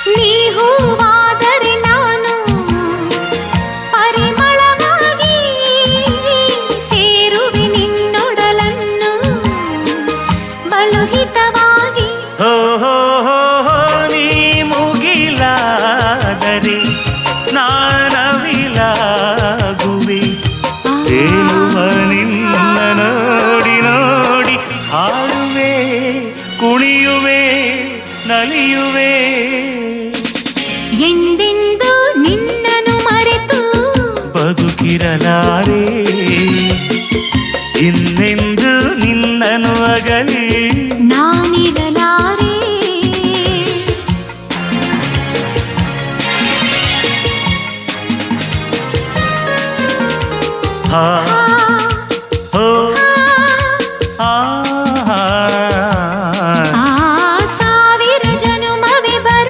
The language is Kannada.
ನೀ ಹೂವಾದರೆ ನಾನು ಪರಿಮಳವಾಗಿ ಸೇರುವೆ ನಿನ್ನೊಡಲನ್ನು ಬಲುಹಿತವಾಗಿ. ಹೋ ಹೋ ಹೋ ಹೋ, ನೀ ಮುಗಿಲಾದರೆ ನಾನವಿಲಾಗುವೆ. ತೇಲುವ ನಿನ್ನ ನೋಡಿ ನೋಡಿ ಹಾಡುವೆ, ಕುಣಿಯುವೆ, ನಲಿಯುವೆ. ಎಂದೆಂದು ನಿನ್ನನ್ನು ಮರೆತು ಬದುಕಿರಲಾರೆ, ಇನ್ನೆಂದು ನಿನ್ನನ್ನು ಅಗಲಿ ನಾನಿರಲಾರೆ. ಹಾ